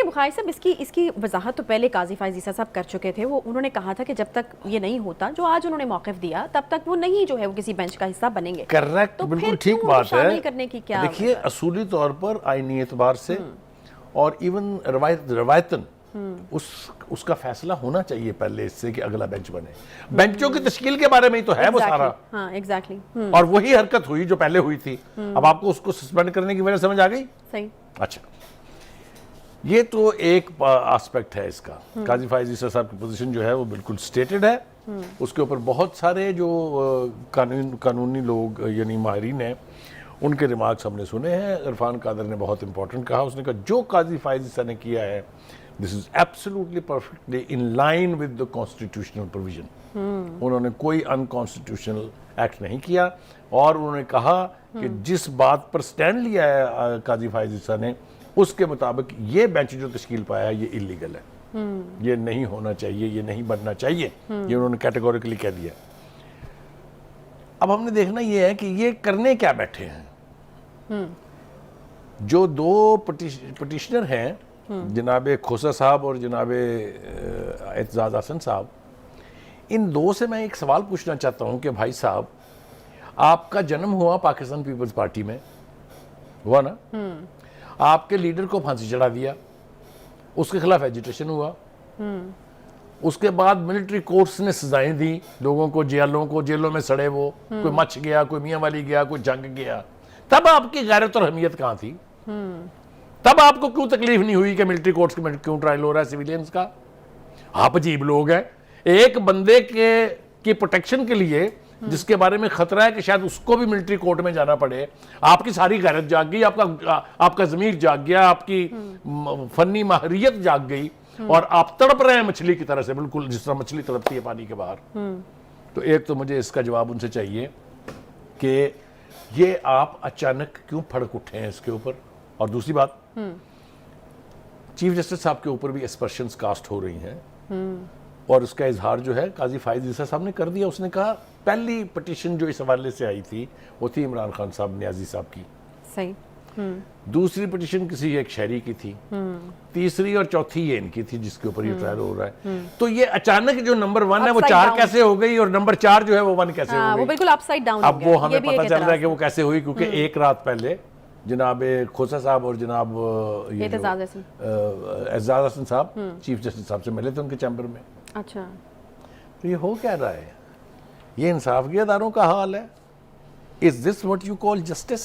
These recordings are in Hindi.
बुखारी साहब इसकी वजाहत तो पहले काजी फायज ईसा साहब कर चुके थे। वो उन्होंने कहा था कि जब तक ये नहीं होता, जो आज उन्होंने मौक़िफ़ दिया, तब तक वो नहीं जो है वो किसी बेंच का हिस्सा बनेंगे। करेक्ट, तो बिल्कुल ठीक बात है। करने की क्या देखिए, असूली तौर पर आईनी एतबार से और इवन रवायतन उसका फैसला होना चाहिए पहले इससे कि अगला बेंच बने। बेंचों की तश्कील के बारे में ही तो है वो सारा। हाँ, एग्जैक्टली। और वही हरकत हुई जो पहले हुई थी। अब आपको उसको सस्पेंड करने की वजह समझ आ गई? सही। अच्छा, ये तो एक एस्पेक्ट है इसका। काजी फायज ईसा साहब की पोजीशन जो है वो बिल्कुल स्टेटेड है। उसके ऊपर बहुत सारे जो कानूनी लोग यानी माहिरीन हैं उनके रिमार्क्स हमने सुने हैं। इरफान कादर ने बहुत इंपॉर्टेंट कहा, उसने कहा जो काजी फायज ईसा ने किया है this is absolutely perfectly in line with the constitutional provision. उन्होंने कोई अनकॉन्स्टिट्यूशनल एक्ट नहीं किया और उन्होंने कहा कि जिस बात पर स्टैंड लिया है काजी फायज ईसा ने उसके मुताबिक ये बेंच जो तश्कील पाया है ये इलीगल है, ये नहीं होना चाहिए, ये नहीं बनना चाहिए, ये उन्होंने कैटेगोरिकली कह दिया। अब हमने देखना ये है कि ये करने क्या बैठे हैं। जो दो पटिशनर हैं जनाब खोसा साहब और जनाब एतजाज हसन साहब, इन दो से मैं एक सवाल पूछना चाहता हूं कि भाई साहब, आपका जन्म हुआ पाकिस्तान पीपल्स पार्टी में, हुआ ना? आपके लीडर को फांसी चढ़ा दिया, उसके खिलाफ एजिटेशन हुआ, उसके बाद मिलिट्री कोर्ट्स ने सजाएं दी लोगों को, जेलों में सड़े वो, कोई मच गया, कोई मियां वाली गया, कोई जंग गया। तब आपकी गैरत और अहमियत कहां थी? तब आपको क्यों तकलीफ नहीं हुई कि मिलिट्री कोर्ट्स में क्यों ट्रायल हो रहा है सिविलियंस का? आप अजीब लोग हैं। एक बंदे की प्रोटेक्शन के लिए जिसके बारे में खतरा है कि शायद उसको भी मिलिट्री कोर्ट में जाना पड़े, आपकी सारी गैरत जाग गई, आपका ज़मीर जाग गया, आपकी फनी माहिरियत जाग गई और आप तड़प रहे हैं मछली की तरह से, बिल्कुल जिस तरह मछली तड़पती है पानी के बाहर। तो एक तो मुझे इसका जवाब उनसे चाहिए कि ये आप अचानक क्यों फड़क उठे हैं इसके ऊपर। और दूसरी बात, चीफ जस्टिस साहब के ऊपर भी एस्पर्शंस कास्ट हो रही हैं और उसका इजहार जो है काजी फायज ईसा साहब ने कर दिया। उसने कहा पहली पिटीशन जो इस हवाले से आई थी वो थी इमरान खान साहब न्याजी साहब की, सही। दूसरी पिटीशन किसी एक शहरी की थी, तीसरी और चौथी ये इनकी थी जिसके ऊपर ये ट्रायल हो रहा है। तो ये अचानक जो नंबर 1 है वो 4 कैसे हो गई और नंबर 4 जो है वो 1 कैसे हो गई? वो बिल्कुल अपसाइड डाउन हो अब गया। वो हमें पता चल रहा है कि वो कैसे हुई, क्योंकि एक रात पहले जनाब खोसा साहब और जनाब एतजाज हसन साहब चीफ जस्टिस साहब से मिले थे उनके चैम्बर में। अच्छा, तो ये हो क्या रहा है? ये इंसाफ के अदारों का हाल है। Is this what you call justice?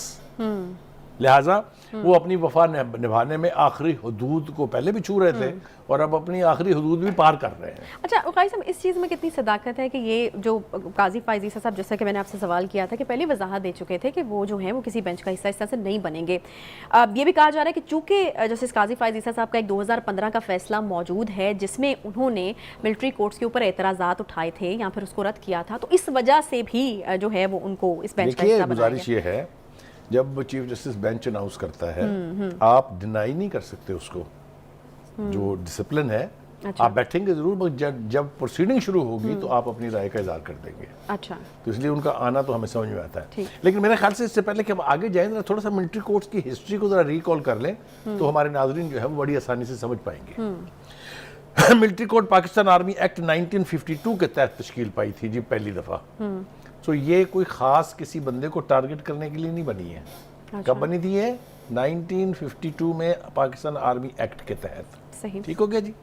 लिहाजा वो अपनी वफा निभाने में आखिरी हदूद को पहले भी छू रहे थे और अब अपनी आखिरी हदूद भी पार कर रहे हैं। अच्छा उकाई साहब, इस चीज़ में कितनी सदाकत है कि ये जो काजी फायज ईसा साहब, जैसा कि मैंने आपसे सवाल किया था कि पहले वजाहत दे चुके थे कि वो जो है वो किसी बेंच का हिस्सा इस तरह से नहीं बनेंगे। अब ये भी कहा जा रहा है कि चूंकि जस्टिस काजी फायज ईसा साहब का एक 2015 का फैसला मौजूद है जिसमें उन्होंने मिलिट्री कोर्ट्स के ऊपर एतराज़ात उठाए थे या फिर उसको रद्द किया था, तो इस वजह से भी जो है वो उनको इस बेंच का हिस्सा बनाया गया। गुजारिश ये है, जब चीफ जस्टिस बेंच अनाउंस करता है आप डिनाई नहीं कर सकते उसको, जो डिसिप्लिन है। अच्छा। आप बैठेंगे जरूर, मगर जब प्रोसीडिंग शुरू होगी तो आप अपनी राय का इजहार कर देंगे। अच्छा। तो इसलिए उनका आना तो हमें समझ में आता है। लेकिन मेरे ख्याल से इससे पहले कि हम आगे जाएं, थोड़ा सा मिलिट्री कोर्ट्स की हिस्ट्री को जरा रिकॉल कर लें तो हमारे नाजरीन जो है वो बड़ी आसानी से समझ पाएंगे। Military court Pakistan army act 1952 के तहत तश्कील पाई थी जी पहली दफा। तो ये कोई खास किसी बंदे को टारगेट करने के लिए नहीं बनी है। अच्छा। कब बनी थी ये? 1952 में पाकिस्तान आर्मी एक्ट के तहत। सही। ठीक हो गया जी।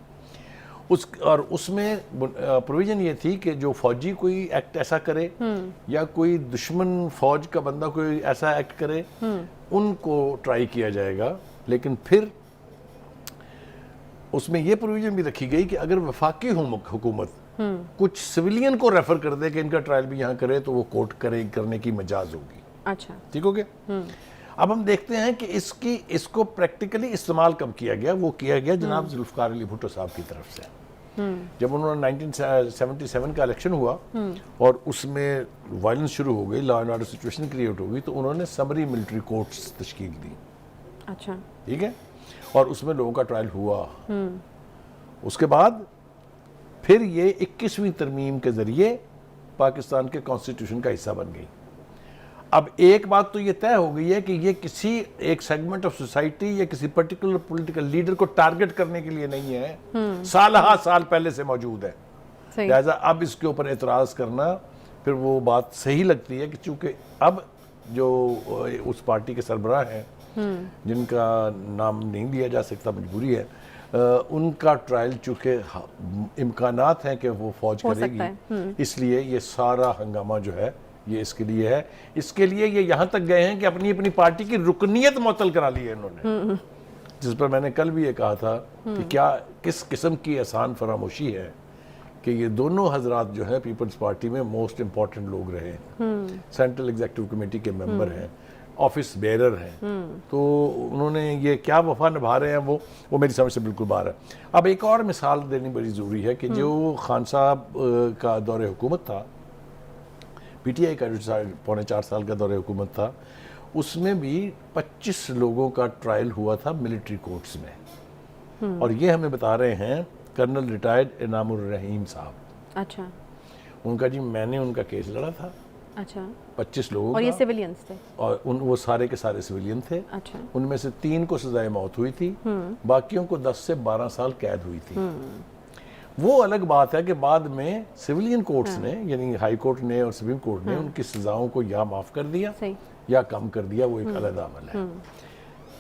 और उसमें प्रोविजन ये थी कि जो फौजी कोई एक्ट ऐसा करे या कोई दुश्मन फौज का बंदा कोई ऐसा एक्ट करे उनको ट्राई किया जाएगा। लेकिन फिर उसमें यह प्रोविजन भी रखी गई कि अगर वफाकी हुकूमत कुछ सिविलियन को रेफर कर दे कि इनका ट्रायल भी यहाँ करे तो वो कोर्ट करने की मजाज होगी। अच्छा। ठीक हो गया। अब हम देखते हैं कि इसको प्रैक्टिकली इस्तेमाल कब किया गया। वो किया गया जनाब जुल्फकार अली भुट्टो साहब की तरफ से, जब उन्होंने 1977 का इलेक्शन हुआ और उसमें वायलेंस शुरू हो गई, law and order situation create हो गई, तो उन्होंने समरी मिलिट्री कोर्ट्स तश्कील दी। अच्छा। ठीक है। और उसमें लोगों का ट्रायल हुआ। उसके बाद फिर ये 21वीं तरमीम के जरिए पाकिस्तान के कॉन्स्टिट्यूशन का हिस्सा बन गई। अब एक बात तो ये तय हो गई है कि ये किसी एक सेगमेंट ऑफ सोसाइटी या किसी पर्टिकुलर पॉलिटिकल लीडर को टारगेट करने के लिए नहीं है, साल पहले से मौजूद है। सही। लिहाजा अब इसके ऊपर एतराज़ करना फिर वो बात सही लगती है कि चूंकि अब जो उस पार्टी के सरबराह हैं, जिनका नाम नहीं लिया जा सकता, मजबूरी है, उनका ट्रायल चूंकि इम्कानात हैं कि वो फौज हो सकता करेगी, इसलिए ये सारा हंगामा जो है ये इसके लिए है। इसके लिए ये यहाँ तक गए हैं कि अपनी अपनी पार्टी की रुकनीत मुअत्तल करा ली है इन्होंने, जिस पर मैंने कल भी ये कहा था कि क्या किस किस्म की आसान फरामोशी है कि ये दोनों हजरात जो है पीपल्स पार्टी में मोस्ट इम्पॉर्टेंट लोग रहे हैं, सेंट्रल एग्जीक्यूटिव कमेटी के मेंबर हैं, ऑफिस बेरर हैं, तो उन्होंने ये क्या वफा निभा रहे हैं वो मेरी समझ से बिल्कुल बाहर है। अब एक और मिसाल देनी बड़ी ज़रूरी है कि जो खान साहब का दौरे हुकूमत था, पीटीआई का जो 4.5 साल का दौरे हुकूमत था, उसमें भी 25 लोगों का ट्रायल हुआ था मिलिट्री कोर्ट्स में, और ये हमें बता रहे हैं कर्नल रिटायर्ड इनामुर रहीम साहब। अच्छा। उनका जी मैंने उनका केस लड़ा था। अच्छा। 25 लोगों और ये का, सिविलियंस थे? और वो सारे के सारे सिविलियन थे। अच्छा। उनमें से 3 को सजाए मौत हुई थी, बाकियों को 10 से 12 साल कैद हुई थी। वो अलग बात है कि बाद में सिविलियन कोर्ट्स ने, यानी हाई कोर्ट ने और सुप्रीम कोर्ट ने उनकी सजाओं को या माफ कर दिया सही। या कम कर दिया, वो एक अलग अमल है।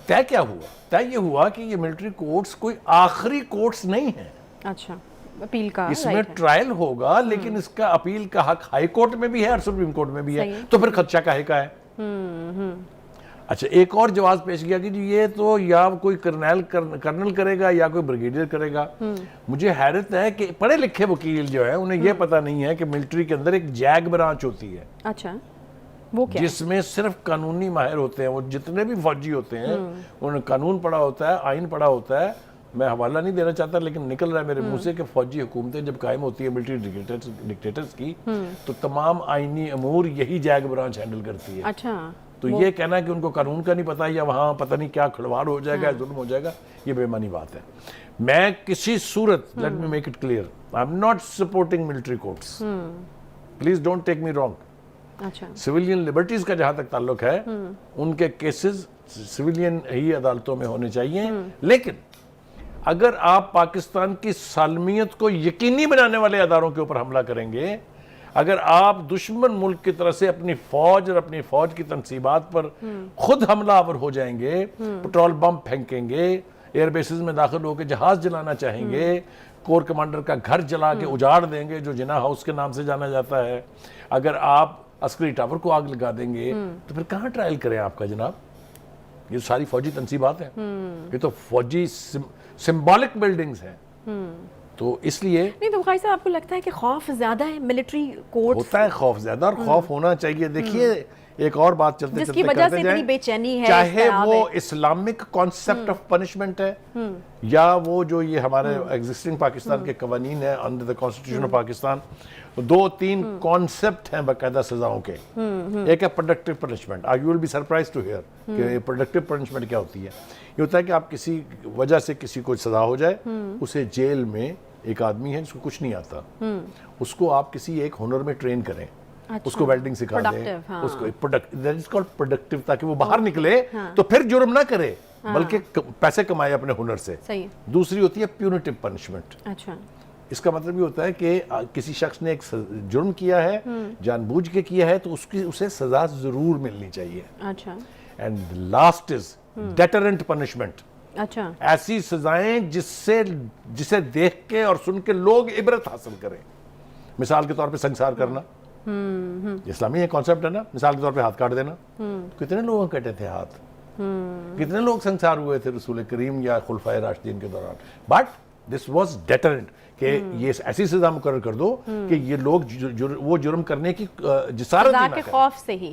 तय क्या हुआ? तय ये हुआ कि ये मिलिट्री कोर्ट्स कोई आखिरी कोर्ट्स नहीं है। अच्छा, अपील का इसमें राइट है। ट्रायल होगा, लेकिन इसका अपील का हक हाई कोर्ट में भी है और सुप्रीम कोर्ट में भी है, तो फिर खदशा काहे का है? अच्छा, एक और जवाब पेश किया कि जी ये तो या कोई कर्नल करेगा या कोई ब्रिगेडियर करेगा। मुझे हैरत है कि पढ़े लिखे वकील जो है उन्हें यह पता नहीं है कि मिलिट्री के अंदर एक जैग ब्रांच होती है। अच्छा, वो क्या? जिसमें सिर्फ कानूनी माहिर होते हैं। वो जितने भी फौजी होते हैं उन्होंने कानून पढ़ा होता है, आइन पढ़ा होता है। मैं हवाला नहीं देना चाहता, लेकिन निकल रहा है मेरे मुंह से कि फौजी हुकूमतें जब कायम होती है मिलिट्री डिक्टेटर्स की, तो तमाम आईनी अमूर यही जैग ब्रांच हैंडल करती है। अच्छा। तो ये कहना कि उनको कानून का नहीं पता या वहाँ पता नहीं क्या खिलवाड़ हो जाएगा, जुल्म हो जाएगा, ये बेमानी बात है। मैं किसी सूरत, let me make it clear, I am not supporting military courts, please don't take me wrong. अच्छा। सिविलियन लिबर्टीज का जहां तक ताल्लुक है, उनके केसेस सिविलियन ही अदालतों में होने चाहिए, लेकिन अगर आप पाकिस्तान की सालमियत को यकीनी बनाने वाले अदारों के ऊपर हमला करेंगे, अगर आप दुश्मन मुल्क की तरफ से अपनी फौज और अपनी फौज की तनसीबात पर खुद हमलावर हो जाएंगे, पेट्रोल बम फेंकेंगे, एयरबेसिस में दाखिल होकर जहाज जलाना चाहेंगे, कोर कमांडर का घर जला के उजाड़ देंगे जो जिना हाउस के नाम से जाना जाता है, अगर आप अस्करी टावर को आग लगा देंगे, तो फिर कहाँ ट्रायल करें आपका जनाब? ये तो सारी फौजी तनसीबात हैं, ये तो फौजी सिंबॉलिक बिल्डिंग्स हैं। तो इसलिए नहीं, तो खाई साहब आपको लगता है कि खौफ ज्यादा है मिलिट्री कोर्ट? होता है खौफ ज्यादा, और खौफ होना चाहिए। देखिए एक और बात चलते जिसकी वजह से इतनी बेचैनी है, चाहे वो इस्लामिक कॉन्सेप्ट ऑफ पनिशमेंट है या वो जो ये हमारे एग्जिस्टिंग पाकिस्तान के कवानीन है under the constitution of Pakistan, 2-3 concept हैं बाकायदा सजाओं के। एक है productive punishment. You will be surprise to hear कि प्रोडक्टिव पनिशमेंट क्या होती है। ये होता है कि आप किसी वजह से किसी को सजा हो जाए, उसे जेल में एक आदमी है जिसको कुछ नहीं आता, उसको आप किसी एक हुनर में ट्रेन करें। अच्छा, उसको वेल्डिंग सिखा दें, हाँ। उसको प्रोडक्टिव, ताकि वो बाहर निकले, हाँ। तो फिर जुर्म ना करे, हाँ। बल्कि पैसे कमाए अपने हुनर से। सही। दूसरी होती है प्यूनिटिव पनिशमेंट। अच्छा। इसका मतलब ये होता है कि किसी शख्स ने एक जुर्म किया है, जानबूझ के किया है, तो उसे सजा जरूर मिलनी चाहिए। अच्छा। And last is deterrent punishment. अच्छा। ऐसी सजाएं जिसे देख के और सुन के लोग इबरत हासिल करें। मिसाल के तौर पे संसार करना, इस्लामी कॉन्सेप्ट है ना। मिसाल के तौर पे हाथ काट देना, कितने लोगों के कटे थे हाथ, कितने लोग संसार हुए थे रसूल करीम या खुलफाए राशिदीन के दौरान। बट दिस वाज डेटरेंट कि ये ऐसी सजा मुकर्रर कर दो कि ये लोग वो जुर्म करने की जिसारत ही ना करें। खौफ से ही